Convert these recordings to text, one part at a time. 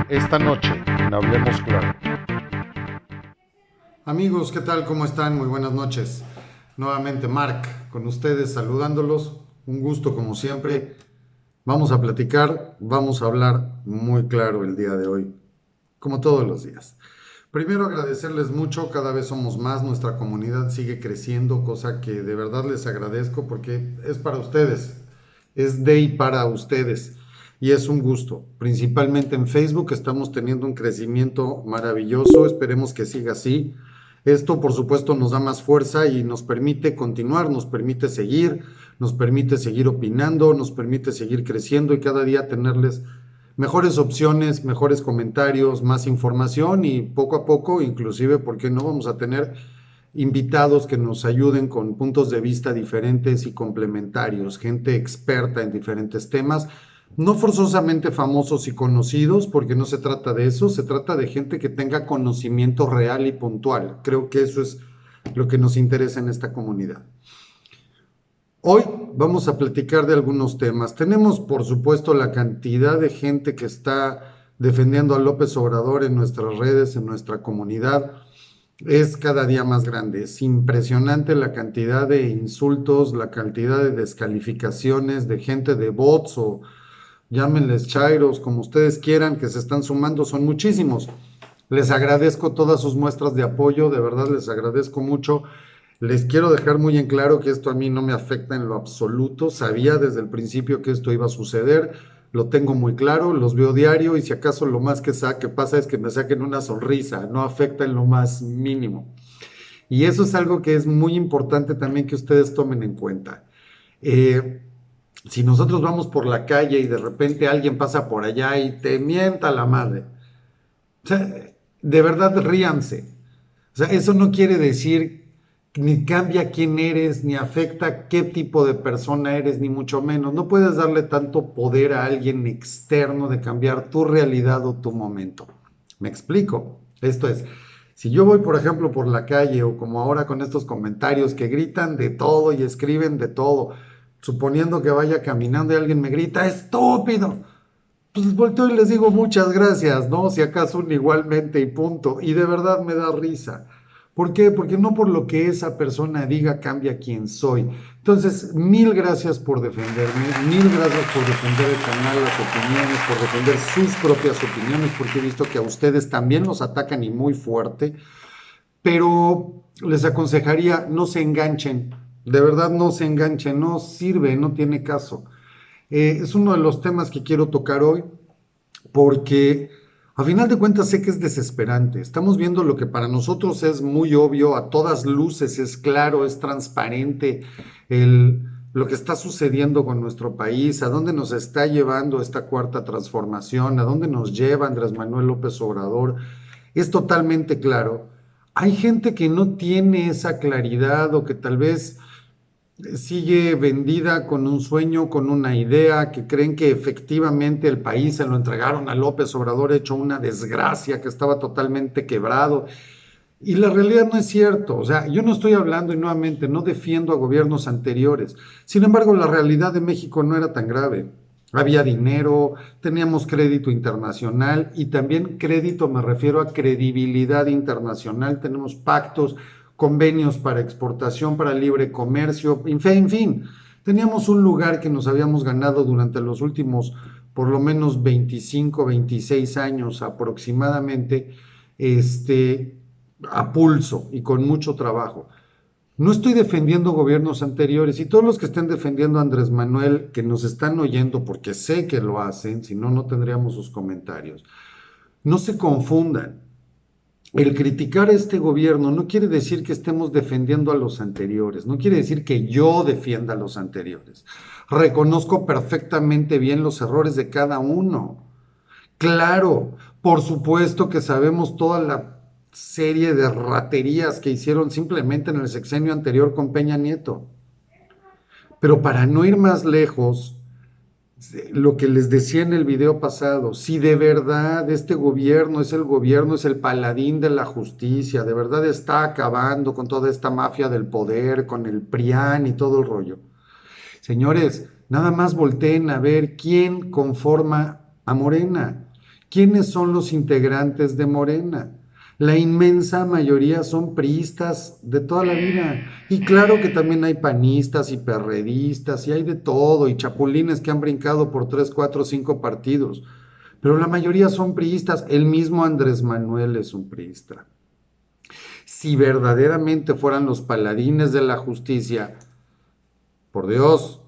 esta noche en Hablemos Claro. Amigos, ¿qué tal? ¿Cómo están? Muy buenas noches. Nuevamente Marc con ustedes saludándolos. Un gusto como siempre. Vamos a platicar, vamos a hablar muy claro el día de hoy, como todos los días. Primero agradecerles mucho, cada vez somos más, nuestra comunidad sigue creciendo, cosa que de verdad les agradezco porque es para ustedes, es de y para ustedes y es un gusto. Principalmente en Facebook estamos teniendo un crecimiento maravilloso, esperemos que siga así. Esto por supuesto nos da más fuerza y nos permite continuar, nos permite seguir opinando, nos permite seguir creciendo y cada día tenerles mejores opciones, mejores comentarios, más información y poco a poco, inclusive, ¿por qué no vamos a tener invitados que nos ayuden con puntos de vista diferentes y complementarios, gente experta en diferentes temas, no forzosamente famosos y conocidos, porque no se trata de eso, se trata de gente que tenga conocimiento real y puntual. Creo que eso es lo que nos interesa en esta comunidad. Hoy vamos a platicar de algunos temas. Tenemos, por supuesto, la cantidad de gente que está defendiendo a López Obrador en nuestras redes, en nuestra comunidad. Es cada día más grande. Es impresionante la cantidad de insultos, la cantidad de descalificaciones de gente de bots o llámenles chairos, como ustedes quieran, que se están sumando. Son muchísimos. Les agradezco todas sus muestras de apoyo, de verdad les agradezco mucho. Les quiero dejar muy en claro que esto a mí no me afecta en lo absoluto. Sabía desde el principio que esto iba a suceder. Lo tengo muy claro, los veo diario y si acaso lo más que pasa es que me saquen una sonrisa. No afecta en lo más mínimo. Y eso es algo que es muy importante también que ustedes tomen en cuenta. Eh, si nosotros vamos por la calle y de repente alguien pasa por allá y te mienta la madre, o sea, de verdad ríanse. O sea, eso no quiere decir ni cambia quién eres, ni afecta qué tipo de persona eres, ni mucho menos. No puedes darle tanto poder a alguien externo de cambiar tu realidad o tu momento. ¿Me explico? Esto es, si yo voy, por ejemplo, por la calle o como ahora con estos comentarios que gritan de todo y escriben de todo, suponiendo que vaya caminando y alguien me grita, estúpido, pues volteo y les digo muchas gracias, ¿no? Si acaso un igualmente y punto. Y de verdad me da risa. ¿Por qué? Porque no por lo que esa persona diga cambia quién soy. Entonces, mil gracias por defenderme, mil gracias por defender el canal, las opiniones, por defender sus propias opiniones, porque he visto que a ustedes también los atacan y muy fuerte, pero les aconsejaría no se enganchen, de verdad no se enganchen, no sirve, no tiene caso. Es uno de los temas que quiero tocar hoy porque a final de cuentas sé que es desesperante. Estamos viendo lo que para nosotros es muy obvio, a todas luces, es claro, es transparente, lo que está sucediendo con nuestro país, a dónde nos está llevando esta cuarta transformación, a dónde nos lleva Andrés Manuel López Obrador, es totalmente claro. Hay gente que no tiene esa claridad o que tal vez sigue vendida con un sueño, con una idea, que creen que efectivamente el país se lo entregaron a López Obrador hecho una desgracia, que estaba totalmente quebrado. Y la realidad no es cierto. O sea, yo no estoy hablando y nuevamente no defiendo a gobiernos anteriores. Sin embargo, la realidad de México no era tan grave. Había dinero, teníamos crédito internacional y también crédito, me refiero a credibilidad internacional, tenemos pactos, convenios para exportación, para libre comercio, en fin, teníamos un lugar que nos habíamos ganado durante los últimos por lo menos 25, 26 años aproximadamente, este, a pulso y con mucho trabajo. No estoy defendiendo gobiernos anteriores y todos los que estén defendiendo a Andrés Manuel, que nos están oyendo, porque sé que lo hacen, si no, no tendríamos sus comentarios, no se confundan. El criticar a este gobierno no quiere decir que estemos defendiendo a los anteriores, no quiere decir que yo defienda a los anteriores. Reconozco perfectamente bien los errores de cada uno. Claro, por supuesto que sabemos toda la serie de raterías que hicieron simplemente en el sexenio anterior con Peña Nieto. Pero para no ir más lejos, lo que les decía en el video pasado, si de verdad este gobierno, es el paladín de la justicia, de verdad está acabando con toda esta mafia del poder, con el PRIAN y todo el rollo. Señores, nada más volteen a ver quién conforma a Morena, ¿Quiénes son los integrantes de Morena? La inmensa mayoría son priistas de toda la vida. Y claro que también hay panistas y perredistas y hay de todo y chapulines que han brincado por 3, 4, 5 partidos. Pero la mayoría son priistas. El mismo Andrés Manuel es un priista. Si verdaderamente fueran los paladines de la justicia, por Dios,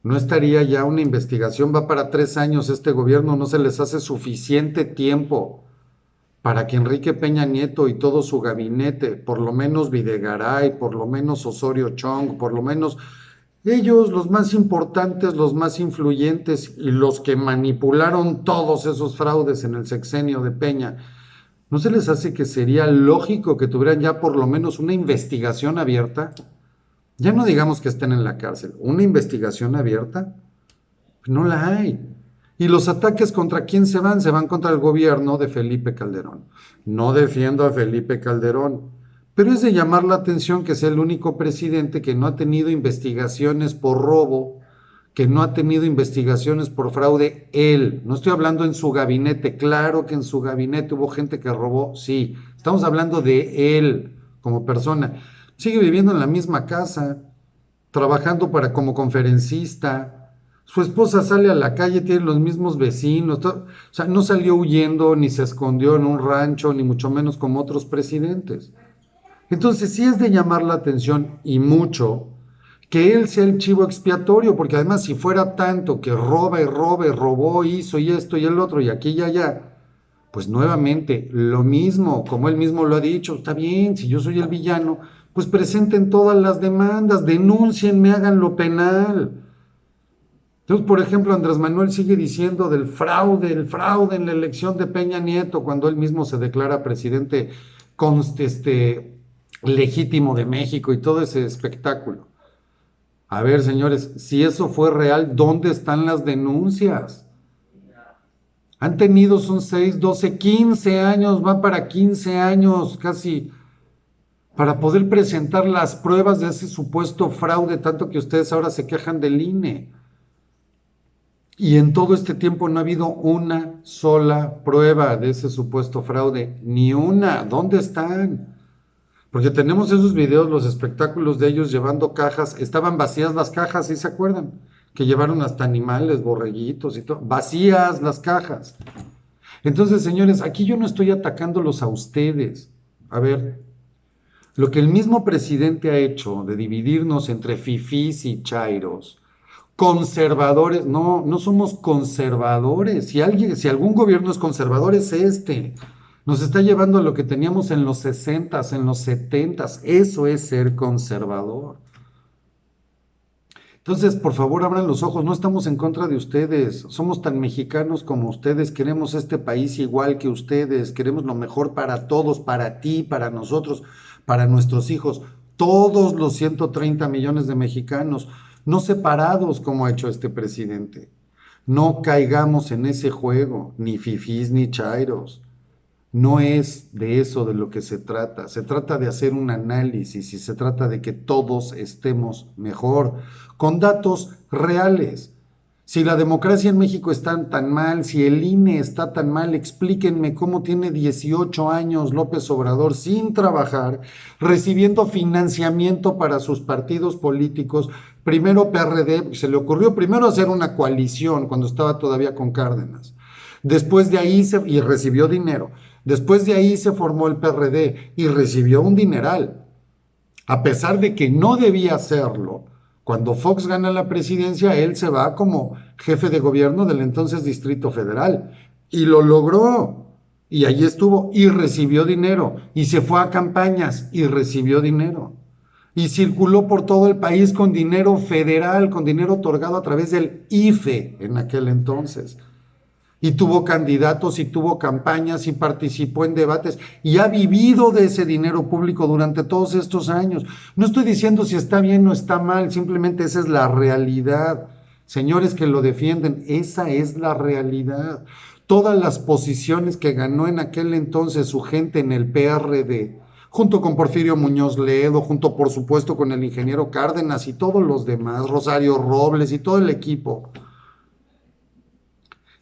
no estaría ya una investigación. Va para 3 años este gobierno. No se les hace suficiente tiempo para que Enrique Peña Nieto y todo su gabinete, por lo menos Videgaray, por lo menos Osorio Chong, por lo menos ellos, los más importantes, los más influyentes y los que manipularon todos esos fraudes en el sexenio de Peña, ¿no se les hace que sería lógico que tuvieran ya por lo menos una investigación abierta? Ya no digamos que estén en la cárcel, una investigación abierta, no la hay. ¿Y los ataques contra quién se van? Se van contra el gobierno de Felipe Calderón. No defiendo a Felipe Calderón, pero es de llamar la atención que sea el único presidente que no ha tenido investigaciones por robo, que no ha tenido investigaciones por fraude él. No estoy hablando en su gabinete, claro que en su gabinete hubo gente que robó, sí. Estamos hablando de él como persona. Sigue viviendo en la misma casa, trabajando como conferencista. Su esposa sale a la calle, tiene los mismos vecinos, o sea, no salió huyendo, ni se escondió en un rancho, ni mucho menos como otros presidentes. Entonces sí es de llamar la atención y mucho que él sea el chivo expiatorio, porque además si fuera tanto que roba y roba y robó, hizo y esto y el otro y aquí y allá, pues nuevamente lo mismo, como él mismo lo ha dicho, está bien, si yo soy el villano, pues presenten todas las demandas, denúncienme, hagan lo penal. Entonces, por ejemplo, Andrés Manuel sigue diciendo del fraude, el fraude en la elección de Peña Nieto, cuando él mismo se declara presidente legítimo de México y todo ese espectáculo. A ver, señores, si eso fue real, ¿dónde están las denuncias? Han tenido, son 6, 12, 15 años, va para 15 años casi, para poder presentar las pruebas de ese supuesto fraude, tanto que ustedes ahora se quejan del INE. Y en todo este tiempo no ha habido una sola prueba de ese supuesto fraude, ni una. ¿Dónde están? Porque tenemos esos videos, los espectáculos de ellos llevando cajas, estaban vacías las cajas, ¿sí se acuerdan? Que llevaron hasta animales, borreguitos y todo, vacías las cajas. Entonces, señores, aquí yo no estoy atacándolos a ustedes. A ver, lo que el mismo presidente ha hecho de dividirnos entre fifís y chairos, conservadores, no, no somos conservadores. Si algún gobierno es conservador, es este. Nos está llevando a lo que teníamos en los 60s, en los 70s. Eso es ser conservador. Entonces, por favor, abran los ojos. No estamos en contra de ustedes. Somos tan mexicanos como ustedes. Queremos este país igual que ustedes. Queremos lo mejor para todos, para ti, para nosotros, para nuestros hijos. Todos los 130 millones de mexicanos, no separados como ha hecho este presidente. No caigamos en ese juego, ni fifís ni chairos. No es de eso de lo que se trata. Se trata de hacer un análisis y se trata de que todos estemos mejor, con datos reales. Si la democracia en México está tan mal, si el INE está tan mal, explíquenme cómo tiene 18 años López Obrador sin trabajar, recibiendo financiamiento para sus partidos políticos. Primero PRD, se le ocurrió primero hacer una coalición cuando estaba todavía con Cárdenas. Después de ahí y recibió dinero. Después de ahí se formó el PRD y recibió un dineral. A pesar de que no debía hacerlo, cuando Fox gana la presidencia, él se va como jefe de gobierno del entonces Distrito Federal. Y lo logró. Y allí estuvo y recibió dinero. Y se fue a campañas y recibió dinero. Y circuló por todo el país con dinero federal, con dinero otorgado a través del IFE en aquel entonces. Y tuvo candidatos y tuvo campañas y participó en debates y ha vivido de ese dinero público durante todos estos años. No estoy diciendo si está bien o está mal, simplemente esa es la realidad. Señores que lo defienden, esa es la realidad. Todas las posiciones que ganó en aquel entonces su gente en el PRD, junto con Porfirio Muñoz Ledo, junto por supuesto con el ingeniero Cárdenas y todos los demás, Rosario Robles y todo el equipo,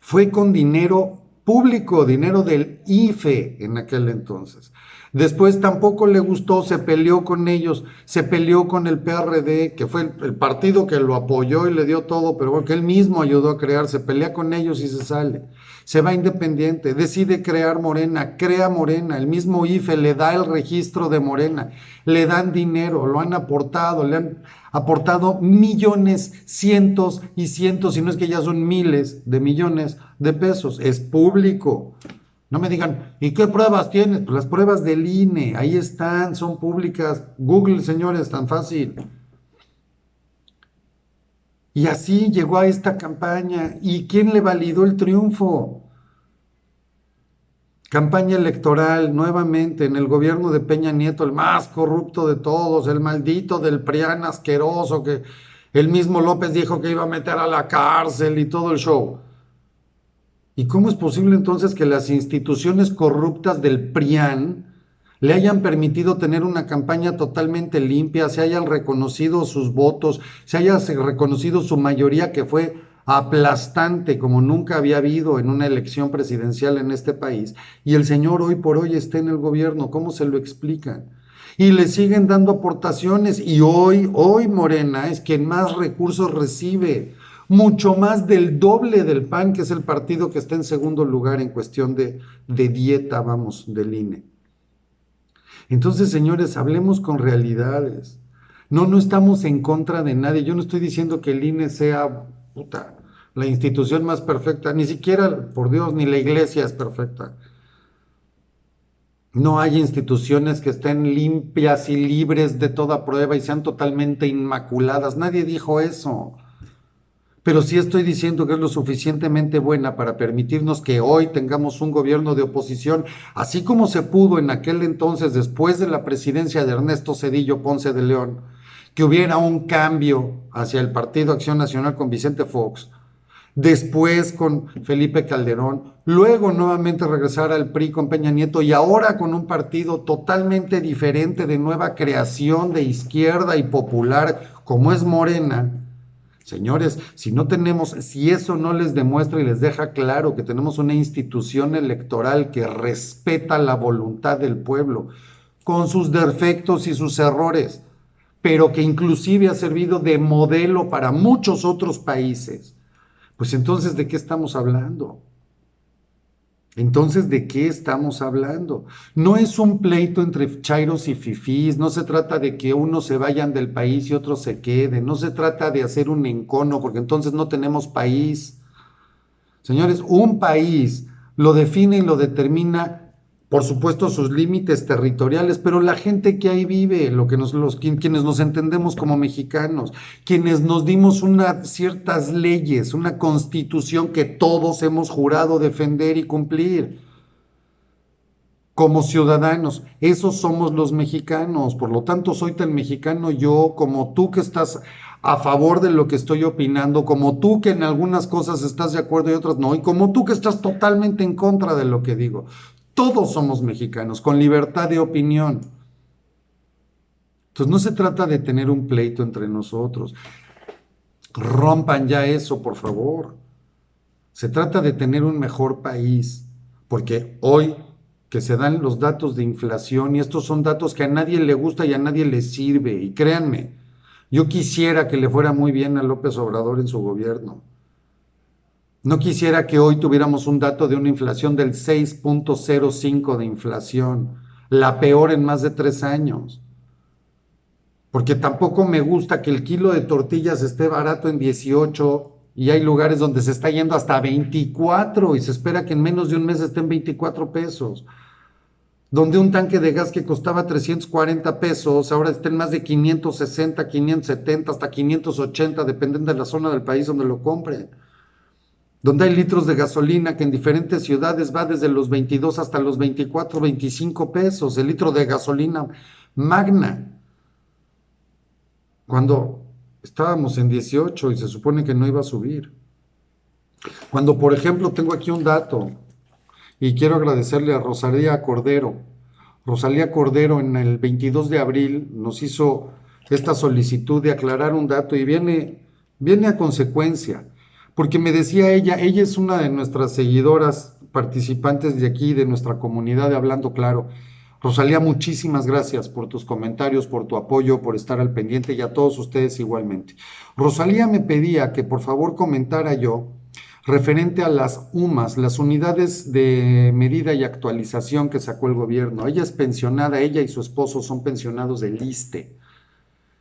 fue con dinero público, dinero del IFE en aquel entonces. Después tampoco le gustó, se peleó con ellos, se peleó con el PRD, que fue el partido que lo apoyó y le dio todo, pero porque él mismo ayudó a crear, se pelea con ellos y se sale. Se va independiente, decide crear Morena, crea Morena, el mismo IFE le da el registro de Morena, le dan dinero, lo han aportado, le han aportado millones, cientos y cientos, si no es que ya son miles de millones de pesos, es público. No me digan, ¿y qué pruebas tienes? Pues las pruebas del INE, ahí están, son públicas. Google, señores, tan fácil. Y así llegó a esta campaña. ¿Y quién le validó el triunfo? Campaña electoral, nuevamente, en el gobierno de Peña Nieto, el más corrupto de todos, el maldito del PRIAN asqueroso, que el mismo López dijo que iba a meter a la cárcel y todo el show. ¿Y cómo es posible entonces que las instituciones corruptas del PRIAN le hayan permitido tener una campaña totalmente limpia, se hayan reconocido sus votos, se haya reconocido su mayoría que fue aplastante como nunca había habido en una elección presidencial en este país, y el señor hoy por hoy está en el gobierno? ¿Cómo se lo explican? Y le siguen dando aportaciones, y hoy Morena es quien más recursos recibe, mucho más del doble del PAN, que es el partido que está en segundo lugar en cuestión de dieta, vamos, del INE. Entonces, señores, hablemos con realidades. No estamos en contra de nadie. Yo no estoy diciendo que el INE sea, puta, la institución más perfecta. Ni siquiera, por Dios, ni la iglesia es perfecta. No hay instituciones que estén limpias y libres de toda prueba y sean totalmente inmaculadas. Nadie dijo eso. Pero sí estoy diciendo que es lo suficientemente buena para permitirnos que hoy tengamos un gobierno de oposición, así como se pudo en aquel entonces, después de la presidencia de Ernesto Zedillo Ponce de León, que hubiera un cambio hacia el Partido Acción Nacional con Vicente Fox, después con Felipe Calderón, luego nuevamente regresar al PRI con Peña Nieto y ahora con un partido totalmente diferente de nueva creación de izquierda y popular como es Morena. Señores, si eso no les demuestra y les deja claro que tenemos una institución electoral que respeta la voluntad del pueblo, con sus defectos y sus errores, pero que inclusive ha servido de modelo para muchos otros países, pues entonces, ¿de qué estamos hablando? Entonces, ¿de qué estamos hablando? No es un pleito entre chairos y fifís, no se trata de que unos se vayan del país y otros se queden, no se trata de hacer un encono, porque entonces no tenemos país. Señores, un país lo define y lo determina, por supuesto, sus límites territoriales, pero la gente que ahí vive, quienes nos entendemos como mexicanos, quienes nos dimos ciertas leyes, una constitución que todos hemos jurado defender y cumplir como ciudadanos, esos somos los mexicanos. Por lo tanto, soy tan mexicano yo como tú, que estás a favor de lo que estoy opinando, como tú que en algunas cosas estás de acuerdo y otras no, y como tú que estás totalmente en contra de lo que digo. Todos somos mexicanos, con libertad de opinión. Entonces no se trata de tener un pleito entre nosotros. Rompan ya eso, por favor. Se trata de tener un mejor país, porque hoy que se dan los datos de inflación, y estos son datos que a nadie le gusta y a nadie le sirve, y créanme, yo quisiera que le fuera muy bien a López Obrador en su gobierno. No quisiera que hoy tuviéramos un dato de una inflación del 6.05 de inflación, la peor en más de 3 años. Porque tampoco me gusta que el kilo de tortillas esté barato en 18 y hay lugares donde se está yendo hasta 24 y se espera que en menos de un mes esté en 24 pesos. Donde un tanque de gas que costaba 340 pesos, ahora está en más de 560, 570, hasta 580, dependiendo de la zona del país donde lo compren. Donde hay litros de gasolina que en diferentes ciudades va desde los 22 hasta los 24, 25 pesos, el litro de gasolina magna. Cuando estábamos en 18 y se supone que no iba a subir. Cuando, por ejemplo, tengo aquí un dato y quiero agradecerle a Rosalía Cordero. Rosalía Cordero en el 22 de abril nos hizo esta solicitud de aclarar un dato y viene a consecuencia. Porque me decía ella es una de nuestras seguidoras participantes de aquí, de nuestra comunidad de Hablando Claro. Rosalía, muchísimas gracias por tus comentarios, por tu apoyo, por estar al pendiente y a todos ustedes igualmente. Rosalía me pedía que por favor comentara yo referente a las UMAS, las unidades de medida y actualización que sacó el gobierno. Ella es pensionada, ella y su esposo son pensionados del ISSSTE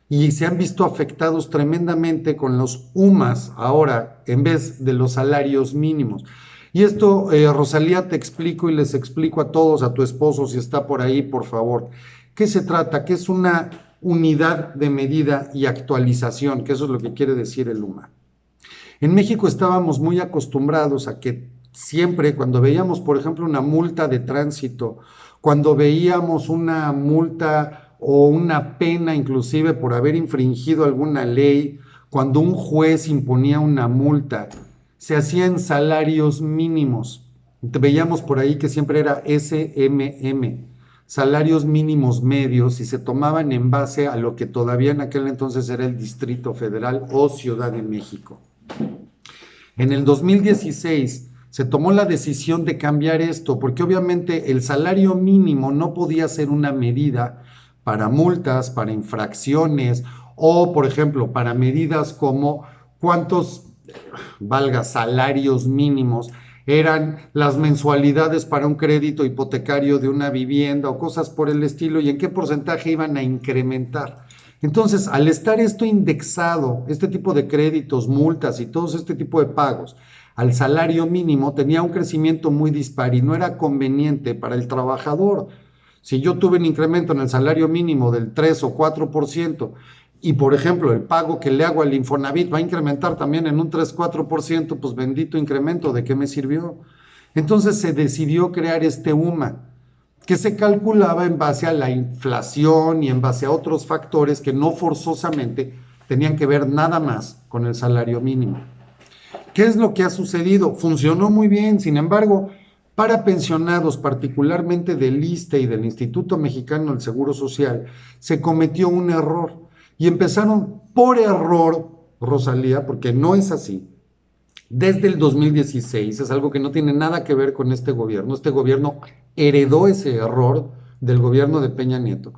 y se han visto afectados tremendamente con los UMAS ahora en vez de los salarios mínimos. Y esto, Rosalía, te explico y les explico a todos, a tu esposo, si está por ahí, por favor. ¿Qué se trata? ¿Qué es una unidad de medida y actualización? Que eso es lo que quiere decir el UMA. En México estábamos muy acostumbrados a que siempre cuando veíamos, por ejemplo, una multa de tránsito, cuando veíamos una multa o una pena inclusive por haber infringido alguna ley, cuando un juez imponía una multa, se hacía en salarios mínimos. Veíamos por ahí que siempre era SMM, salarios mínimos medios, y se tomaban en base a lo que todavía en aquel entonces era el Distrito Federal o Ciudad de México. En el 2016 se tomó la decisión de cambiar esto, porque obviamente el salario mínimo no podía ser una medida para multas, para infracciones o, por ejemplo, para medidas como cuántos, valga, salarios mínimos eran las mensualidades para un crédito hipotecario de una vivienda o cosas por el estilo y en qué porcentaje iban a incrementar. Entonces, al estar esto indexado, este tipo de créditos, multas y todo este tipo de pagos al salario mínimo, tenía un crecimiento muy dispar y no era conveniente para el trabajador. Si yo tuve un incremento en el salario mínimo del 3 o 4% y, por ejemplo, el pago que le hago al Infonavit va a incrementar también en un 3-4%, pues bendito incremento, ¿de qué me sirvió? Entonces se decidió crear este UMA, que se calculaba en base a la inflación y en base a otros factores que no forzosamente tenían que ver nada más con el salario mínimo. ¿Qué es lo que ha sucedido? Funcionó muy bien, sin embargo, para pensionados, particularmente del ISSSTE y del Instituto Mexicano del Seguro Social, se cometió un error y empezaron por error, Rosalía, porque no es así. Desde el 2016, es algo que no tiene nada que ver con este gobierno. Este gobierno heredó ese error del gobierno de Peña Nieto.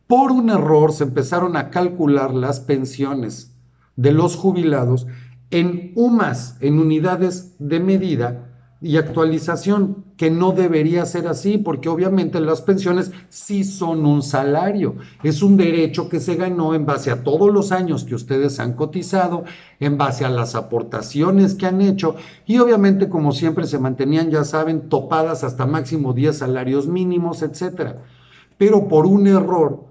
Por un error se empezaron a calcular las pensiones de los jubilados en UMAS, en unidades de medida y actualización, que no debería ser así, porque obviamente las pensiones sí son un salario, es un derecho que se ganó en base a todos los años que ustedes han cotizado, en base a las aportaciones que han hecho, y obviamente, como siempre, se mantenían, ya saben, topadas hasta máximo 10 salarios mínimos, etcétera. Pero por un error,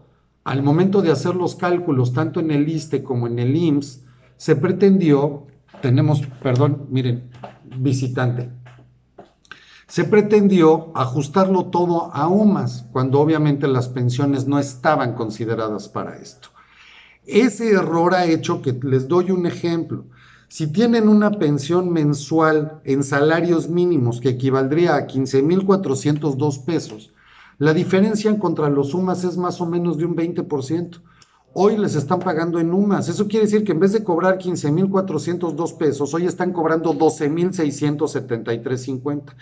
al momento de hacer los cálculos, tanto en el ISSSTE como en el IMSS, se pretendió, perdón, miren, visitante, se pretendió ajustarlo todo a UMAS, cuando obviamente las pensiones no estaban consideradas para esto. Ese error ha hecho que, les doy un ejemplo, si tienen una pensión mensual en salarios mínimos que equivaldría a 15,402 pesos, la diferencia contra los UMAS es más o menos de un 20%. Hoy les están pagando en UMAS. Eso quiere decir que en vez de cobrar 15,402 pesos, hoy están cobrando 12,673.50.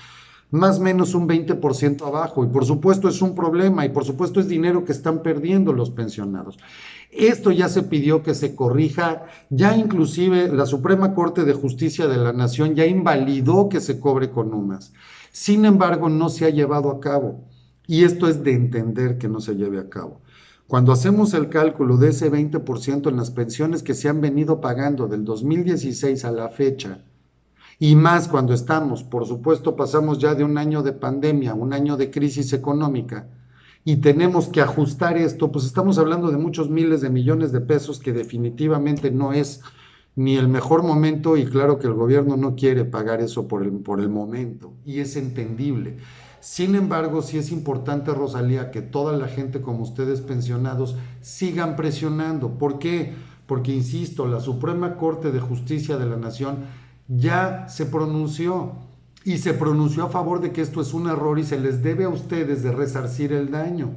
Más o menos un 20% abajo, y por supuesto es un problema, y por supuesto es dinero que están perdiendo los pensionados. Esto ya se pidió que se corrija, ya inclusive la Suprema Corte de Justicia de la Nación ya invalidó que se cobre con UMAS. Sin embargo, no se ha llevado a cabo, y esto es de entender que no se lleve a cabo. Cuando hacemos el cálculo de ese 20% en las pensiones que se han venido pagando del 2016 a la fecha, y más cuando estamos, por supuesto, pasamos ya de un año de pandemia, un año de crisis económica, y tenemos que ajustar esto, pues estamos hablando de muchos miles de millones de pesos que definitivamente no es ni el mejor momento, y claro que el gobierno no quiere pagar eso por el momento, y es entendible. Sin embargo, sí es importante, Rosalía, que toda la gente como ustedes pensionados sigan presionando. ¿Por qué? Porque, insisto, la Suprema Corte de Justicia de la Nación ya se pronunció, y se pronunció a favor de que esto es un error y se les debe a ustedes de resarcir el daño.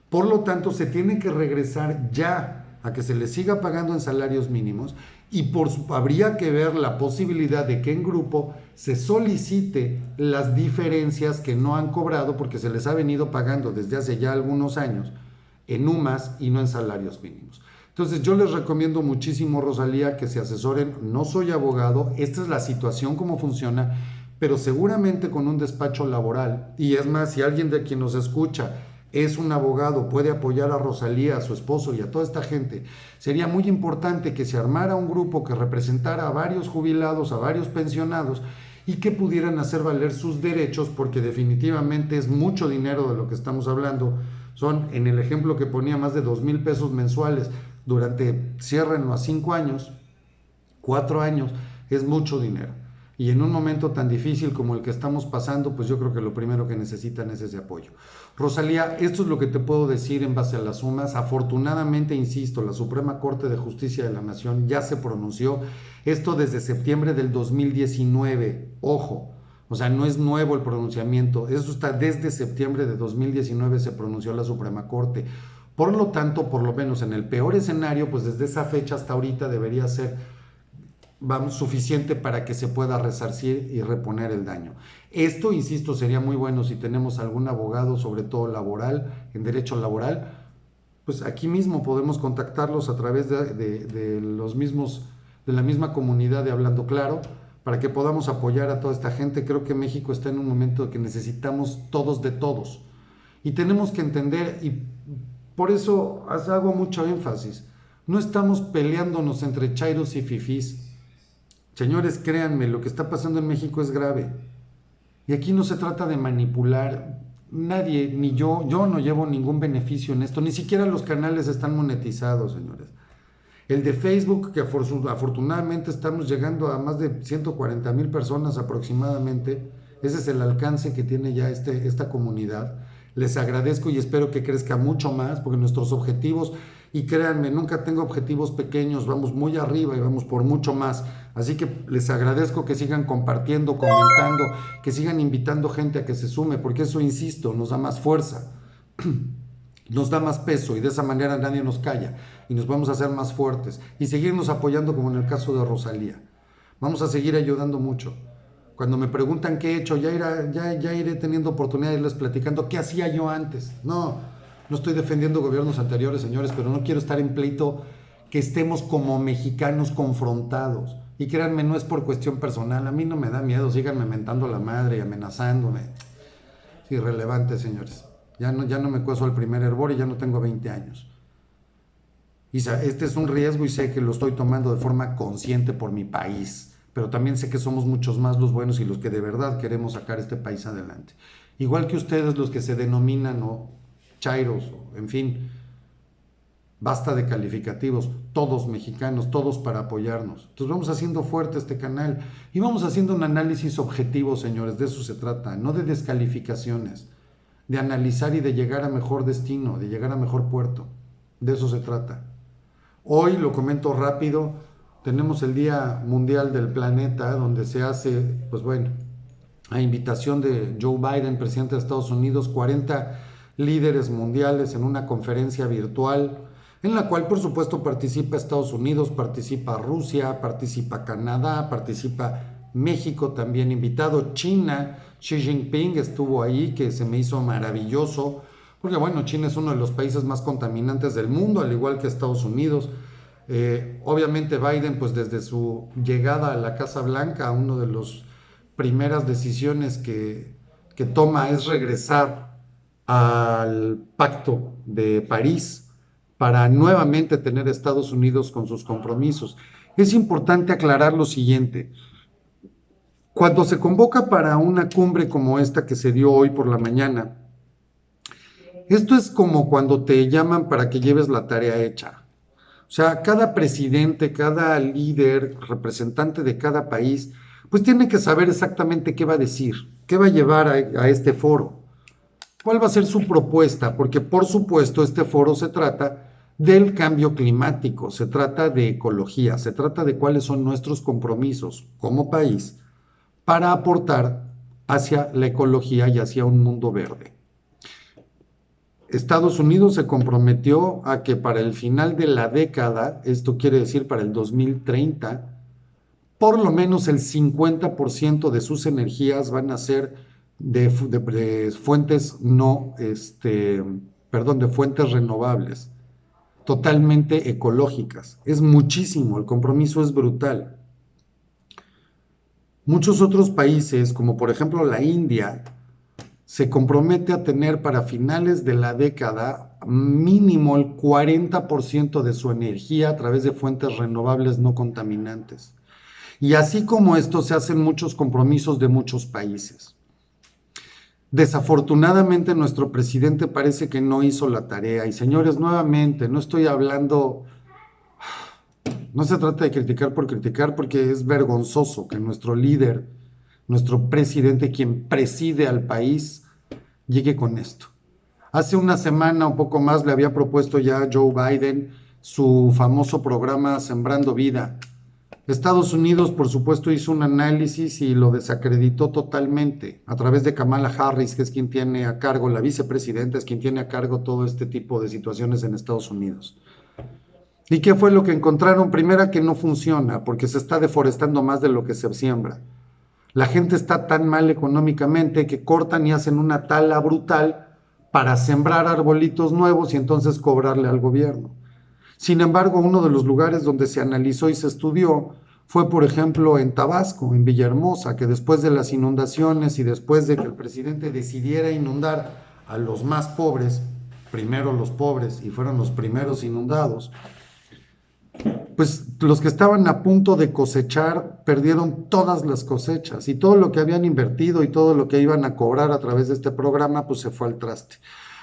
Por lo tanto, se tiene que regresar ya a que se les siga pagando en salarios mínimos y habría que ver la posibilidad de que en grupo se solicite las diferencias que no han cobrado porque se les ha venido pagando desde hace ya algunos años en UMAS y no en salarios mínimos. Entonces yo les recomiendo muchísimo, Rosalía, que se asesoren. No soy abogado, esta es la situación como funciona, pero seguramente con un despacho laboral, y es más, si alguien de quien nos escucha es un abogado, puede apoyar a Rosalía, a su esposo y a toda esta gente, sería muy importante que se armara un grupo que representara a varios jubilados, a varios pensionados, y que pudieran hacer valer sus derechos, porque definitivamente es mucho dinero de lo que estamos hablando. Son, en el ejemplo que ponía, más de 2,000 pesos mensuales durante, ciérrenlo a 5 años, 4 años, es mucho dinero. Y en un momento tan difícil como el que estamos pasando, pues yo creo que lo primero que necesitan es ese apoyo. Rosalía, esto es lo que te puedo decir en base a las sumas. Afortunadamente, insisto, la Suprema Corte de Justicia de la Nación ya se pronunció. Esto desde septiembre del 2019. Ojo, o sea, no es nuevo el pronunciamiento. Eso está desde septiembre de 2019 se pronunció la Suprema Corte. Por lo tanto, por lo menos en el peor escenario, pues desde esa fecha hasta ahorita debería ser suficiente para que se pueda resarcir y reponer el daño. Esto, insisto, sería muy bueno si tenemos algún abogado, sobre todo laboral, en derecho laboral, pues aquí mismo podemos contactarlos a través de los mismos, de la misma comunidad de Hablando Claro, para que podamos apoyar a toda esta gente. Creo que México está en un momento que necesitamos todos de todos. Y tenemos que entender, y por eso hago mucho énfasis, no estamos peleándonos entre chairos y fifís. Señores, créanme, lo que está pasando en México es grave. Y aquí no se trata de manipular. Nadie, ni yo no llevo ningún beneficio en esto. Ni siquiera los canales están monetizados, señores. El de Facebook, que afortunadamente estamos llegando a más de 140,000 personas aproximadamente. Ese es el alcance que tiene ya esta comunidad. Les agradezco y espero que crezca mucho más, porque nuestros objetivos, y créanme, nunca tengo objetivos pequeños, vamos muy arriba y vamos por mucho más. Así que les agradezco que sigan compartiendo, comentando, que sigan invitando gente a que se sume, porque eso, insisto, nos da más fuerza, nos da más peso y de esa manera nadie nos calla y nos vamos a hacer más fuertes y seguirnos apoyando como en el caso de Rosalía. Vamos a seguir ayudando mucho. Cuando me preguntan qué he hecho, ya iré teniendo oportunidad de irles platicando qué hacía yo antes. No estoy defendiendo gobiernos anteriores, señores, pero no quiero estar en pleito que estemos como mexicanos confrontados. Y créanme, no es por cuestión personal, a mí no me da miedo, síganme mentando la madre y amenazándome. Es irrelevante, señores. Ya no me cuezo al primer hervor y ya no tengo 20 años. Y este es un riesgo y sé que lo estoy tomando de forma consciente por mi país. Pero también sé que somos muchos más los buenos y los que de verdad queremos sacar este país adelante. Igual que ustedes, los que se denominan chairos, en fin, basta de calificativos, todos mexicanos, todos para apoyarnos. Entonces vamos haciendo fuerte este canal y vamos haciendo un análisis objetivo, señores, de eso se trata, no de descalificaciones, de analizar y de llegar a mejor destino, de llegar a mejor puerto, de eso se trata. Hoy, lo comento rápido, tenemos el Día Mundial del Planeta, donde se hace, pues bueno, a invitación de Joe Biden, presidente de Estados Unidos, 40 líderes mundiales en una conferencia virtual, en la cual por supuesto participa Estados Unidos, participa Rusia, participa Canadá, participa México también invitado, China, Xi Jinping estuvo ahí, que se me hizo maravilloso, porque bueno, China es uno de los países más contaminantes del mundo, al igual que Estados Unidos. Obviamente Biden, pues desde su llegada a la Casa Blanca, una de las primeras decisiones que toma es regresar al Pacto de París para nuevamente tener a Estados Unidos con sus compromisos. Es importante aclarar lo siguiente: cuando se convoca para una cumbre como esta que se dio hoy por la mañana, esto es como cuando te llaman para que lleves la tarea hecha. O sea, cada presidente, cada líder, representante de cada país, pues tiene que saber exactamente qué va a decir, qué va a llevar a este foro, cuál va a ser su propuesta, porque por supuesto este foro se trata del cambio climático, se trata de ecología, se trata de cuáles son nuestros compromisos como país para aportar hacia la ecología y hacia un mundo verde. Estados Unidos se comprometió a que para el final de la década, esto quiere decir para el 2030, por lo menos el 50% de sus energías van a ser de fuentes no, perdón, de fuentes renovables, totalmente ecológicas. Es muchísimo, el compromiso es brutal. Muchos otros países, como por ejemplo la India, se compromete a tener para finales de la década mínimo el 40% de su energía a través de fuentes renovables no contaminantes. Y así como esto se hacen muchos compromisos de muchos países. Desafortunadamente nuestro presidente parece que no hizo la tarea. Y señores, nuevamente, no estoy hablando, no se trata de criticar por criticar, porque es vergonzoso que nuestro líder, nuestro presidente, quien preside al país, llegue con esto. Hace una semana o poco más le había propuesto ya a Joe Biden su famoso programa Sembrando Vida. Estados Unidos, por supuesto, hizo un análisis y lo desacreditó totalmente a través de Kamala Harris, que es quien tiene a cargo, la vicepresidenta, es quien tiene a cargo todo este tipo de situaciones en Estados Unidos. ¿Y qué fue lo que encontraron? Primera, que no funciona, porque se está deforestando más de lo que se siembra. La gente está tan mal económicamente que cortan y hacen una tala brutal para sembrar arbolitos nuevos y entonces cobrarle al gobierno. Sin embargo, uno de los lugares donde se analizó y se estudió fue, por ejemplo, en Tabasco, en Villahermosa, que después de las inundaciones y después de que el presidente decidiera inundar a los más pobres, primero los pobres y fueron los primeros inundados, pues los que estaban a punto de cosechar perdieron todas las cosechas y todo lo que habían invertido y todo lo que iban a cobrar a través de este programa, pues se fue al traste.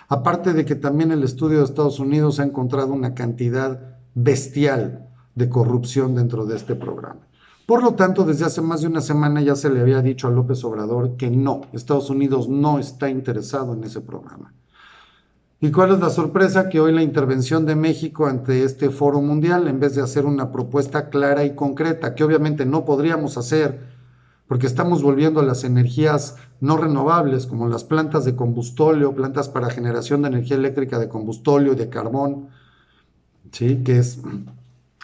Aparte de que también el estudio de Estados Unidos ha encontrado una cantidad bestial de corrupción dentro de este programa. Por lo tanto, desde hace más de una semana ya se le había dicho a López Obrador que no, Estados Unidos no está interesado en ese programa. ¿Y cuál es la sorpresa? Que hoy la intervención de México ante este foro mundial, en vez de hacer una propuesta clara y concreta, que obviamente no podríamos hacer, porque estamos volviendo a las energías no renovables, como las plantas de combustóleo, plantas para generación de energía eléctrica de combustóleo y de carbón, ¿sí? Que es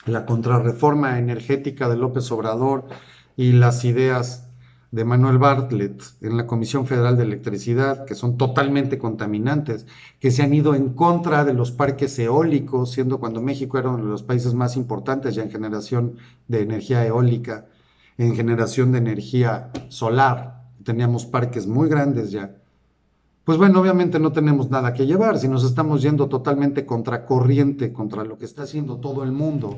la contrarreforma energética de López Obrador y las ideas de Manuel Bartlett en la Comisión Federal de Electricidad, que son totalmente contaminantes, que se han ido en contra de los parques eólicos, siendo cuando México era uno de los países más importantes ya en generación de energía eólica, en generación de energía solar, teníamos parques muy grandes ya. Pues bueno, obviamente no tenemos nada que llevar, si nos estamos yendo totalmente contracorriente contra lo que está haciendo todo el mundo,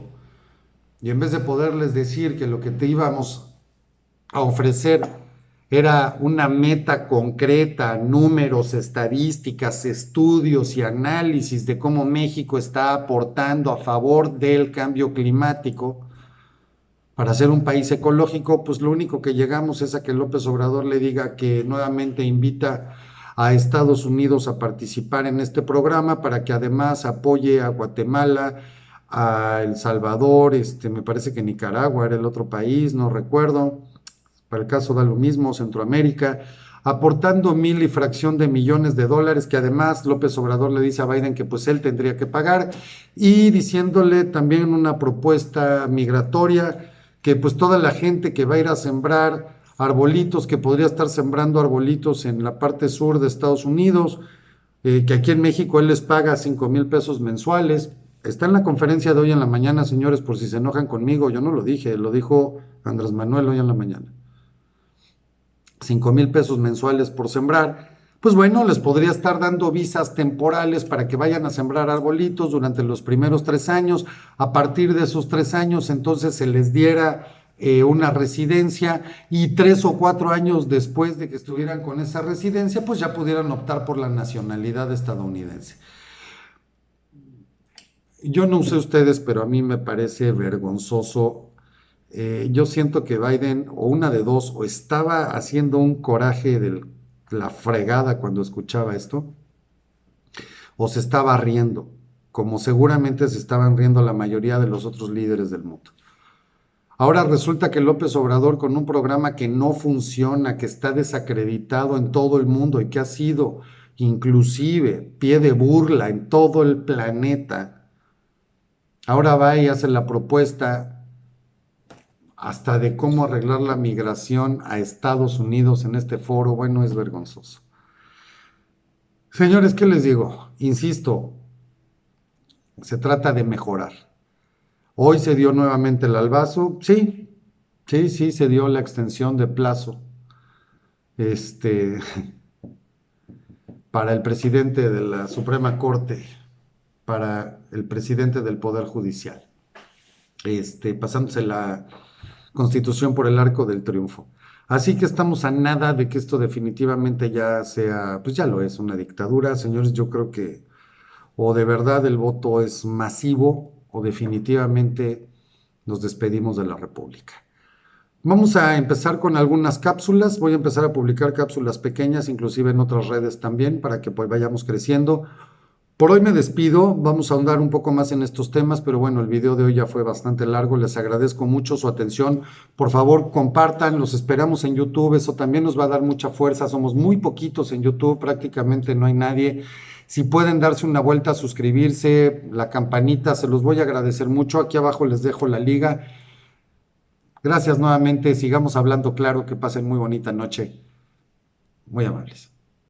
y en vez de poderles decir que lo que te íbamos a ofrecer era una meta concreta, números, estadísticas, estudios y análisis de cómo México está aportando a favor del cambio climático para ser un país ecológico, pues lo único que llegamos es a que López Obrador le diga que nuevamente invita a Estados Unidos a participar en este programa para que además apoye a Guatemala, a El Salvador, me parece que Nicaragua era el otro país, no recuerdo, para el caso da lo mismo, Centroamérica, aportando 1,000 y fracción de millones de dólares, que además López Obrador le dice a Biden que pues él tendría que pagar, y diciéndole también una propuesta migratoria, que pues toda la gente que va a ir a sembrar arbolitos, que podría estar sembrando arbolitos en la parte sur de Estados Unidos, que aquí en México él les paga 5,000 pesos mensuales. Está en la conferencia de hoy en la mañana, señores, por si se enojan conmigo, yo no lo dije, lo dijo Andrés Manuel hoy en la mañana. 5,000 pesos mensuales por sembrar, pues bueno, les podría estar dando visas temporales para que vayan a sembrar arbolitos durante los primeros 3 años. A partir de esos 3 años, entonces se les diera una residencia, y 3 o 4 años después de que estuvieran con esa residencia, pues ya pudieran optar por la nacionalidad estadounidense. Yo no sé ustedes, pero a mí me parece vergonzoso. Yo siento que Biden, o una de dos, o estaba haciendo un coraje de la fregada cuando escuchaba esto, o se estaba riendo, como seguramente se estaban riendo la mayoría de los otros líderes del mundo. Ahora resulta que López Obrador, con un programa que no funciona, que está desacreditado en todo el mundo y que ha sido inclusive pie de burla en todo el planeta, ahora va y hace la propuesta hasta de cómo arreglar la migración a Estados Unidos en este foro. Bueno, es vergonzoso. Señores, ¿qué les digo? Insisto, se trata de mejorar. Hoy se dio nuevamente el albazo, sí, sí, se dio la extensión de plazo, este, para el presidente de la Suprema Corte, para el presidente del Poder Judicial, pasándose la Constitución por el arco del triunfo. Así que estamos a nada de que esto definitivamente ya sea, pues ya lo es, una dictadura. Señores, yo creo que o de verdad el voto es masivo o definitivamente nos despedimos de la República. Vamos a empezar con algunas cápsulas. Voy a empezar a publicar cápsulas pequeñas, inclusive en otras redes también, para que pues vayamos creciendo. Por hoy me despido, vamos a ahondar un poco más en estos temas, pero bueno, el video de hoy ya fue bastante largo, les agradezco mucho su atención, por favor compartan, los esperamos en YouTube, eso también nos va a dar mucha fuerza, somos muy poquitos en YouTube, prácticamente no hay nadie, si pueden darse una vuelta, suscribirse, la campanita, se los voy a agradecer mucho, aquí abajo les dejo la liga, gracias nuevamente, sigamos hablando claro, que pasen muy bonita noche, muy amables.